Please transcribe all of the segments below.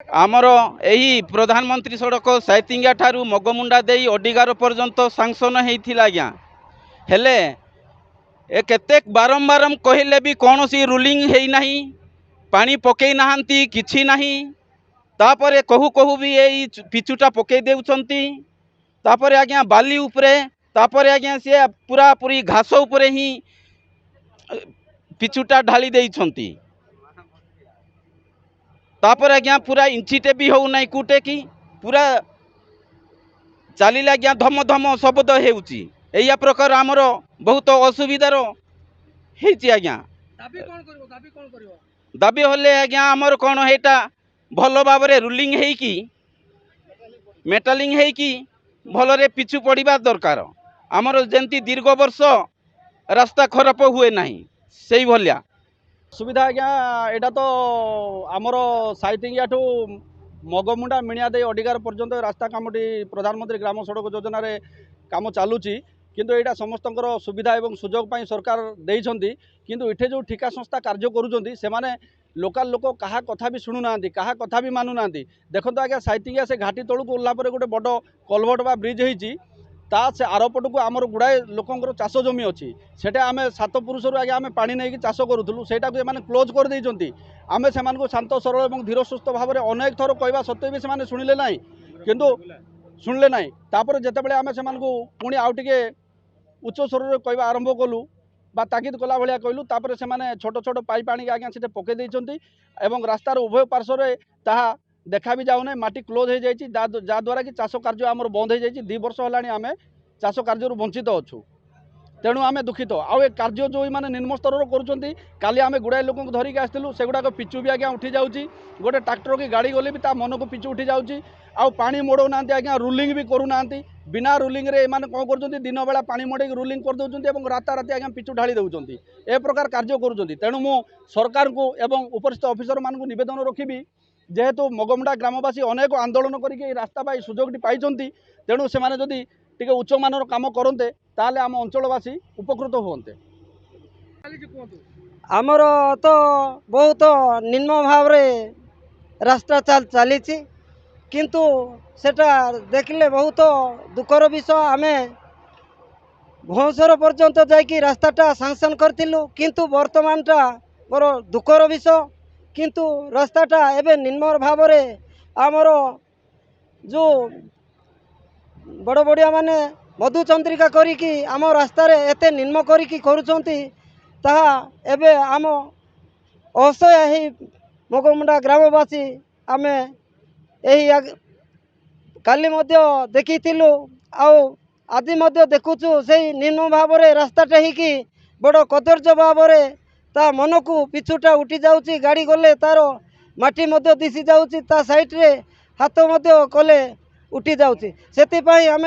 आमर यही प्रधानमंत्री सड़क साइतिंगा ठारू मगमुंडा दे अडिगार पर्यंत सांसन होता आज्ञा हेले ए केते बारंबार कहले भी कौन सी रूलिंग है नहीं पानी पकई नहांती किछि नहीं तापरे कहू कहू भी यही पिचुटा पकई देउछंती तापरे आज्ञा बाली उपरे तापरे आज्ञा सी पूरा पूरी घास उपरे ही पिचुटा ढाली देइछंती तापर आज्ञा पूरा इंचीटे भी हो नहीं कूटे कि पूरा चलिले आज्ञा धम धम शब्द होउची एया प्रकार आमर बहुत असुविधार होइची आज्ञा दाबी होले आज्ञा आमर कौन हेटा भल भाव रूलिंग हेकी मेटालिंग हेकी भलरे पिछु पड़िबा दरकार आमर जेंती दीर्घ वर्ष रास्ता खराब हुए नहीं से भलिया सुविधा आज्ञा एटा तो आमर साइतिंगिया ठू मगमुंडा मिणिया दे अडिगार पर्यंत रास्ता कामटी प्रधानमंत्री ग्राम सड़क योजना रे काम चलुची किंतु एटा समस्त सुविधा एवं सुजोग पाई सरकार देइछंती किंतु इठे जो ठिका संस्था कार्य करूछंती से माने लोकल लोक कहा कथा भी शुणु नांती कहा कथा भी मानु नांती देखंतो आज्ञा साइतिंगिया से घाटी तळु ओल्ला परे गोटे बड़ कलभट बा ब्रिज होईची ता से आरपटू आमर गुड़ाए लोकंर चाष जमी अच्छी से आम सात पुरुष आगे आम पा नहीं चाष करूँ से क्लोज कर देइछंती आमे से शांत सरल और धीर सुस्थ भाव में अनेक थर कहवा सत्वे भी से शुणिले ना किंतु शुणिले ना तापर जितेबाला आम से पुणी आउ टे उच्च स्वर कहवा आरंभ कलु बा तागिद कला भाया कहलु तापर से छोट छोट पाइप आनिक आज्ञा से पकई देइछंती एवं रास्तार उभय पार्श्व ताहा देखा भी जाऊना माटी क्लोज हो जाए जहाद्वारा कि चाष कार्य आमर बंद हो जाए 2 वर्ष है आम चाष कार्य वंचित अच्छु तेणु आम दुखित आउ ए कार्य जो मैंने निम्न स्तर करुँच काली आम गुड़ाए लोक धरिकी आसलु से गुड़ाक पिचु भी आज्ञा उठी जाऊँगी गोटे ट्राक्टर की गाड़ी गले भी मन को पिचु उठी जाऊँगी आउ पानी मोड़ना आज्ञा रूलिंग भी करूना बिना रूलिंग रे माने कौन कर दिन बेला पानी मोड़े रूलिंग कर दौरान राताराति आज्ञा पिचु ढाली दौरान ए प्रकार कार्य करुँच तेणु मु सरकार को एवं उपरिस्थ ऑफिसर मान निवेदन रखी जेहेतु मगमुंडा ग्रामवासी अनेक आंदोलन करके रास्ता पाई सुजोगटी पाई तेणु से जदि टिके उच्च मानर काम करते ताले आम अंचलवासी उपकृत होते आमर तो बहुत निम्न भाव रास्ता चली किंतु सेटा देखले बहुत दुखर विषय आम भौसर पर्यंत जाकि रास्ताटा सांसन करूँ किंतु वर्तमान टा मोर दुखर विषय किंतु रास्ताटा एबे निम्न भाव आमर जो बड़ बड़िया माने मधुचंद्रिका करिकी आम रास्तार एते निम्न करिकी करुचंती ताहा एबे आम असह्य मगमुंडा ग्रामवासी आमे एही काली मध्य देखिथिलु आउ आदि मध्य देखुचु से निम्न भाव रास्ताटा ही बड़ कदर्य भाव ता मन को पिछुटा उठी जाऊँगी गाड़ी गले तार माटी मध्य दिशी जाऊँगी ता साइड रे हाथ मध्य कले उठी जाऊँगी से आम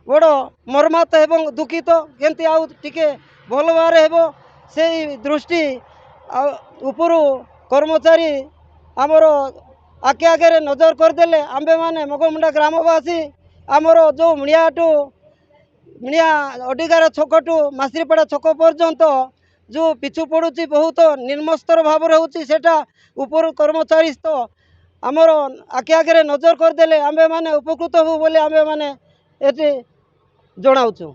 बड़ मर्मात एवं दुखित केमती आउ टिके भल भाव से दृष्टि उपर कर्मचारी आमर आगे आगे नजर करदे आंबे माने मगमुंडा ग्रामवासी आमर जो मिणिया अडिगार छकटू मासरीपड़ा छक पर्यंत जो पिछु पड़ुची बहुत निम्नस्तर भाव होटा ऊपर कर्मचारी तो आमर आगे आगे नजर करदे आंबे माने उपकृत हो बोले आंबे माने एटी जनाऊँ।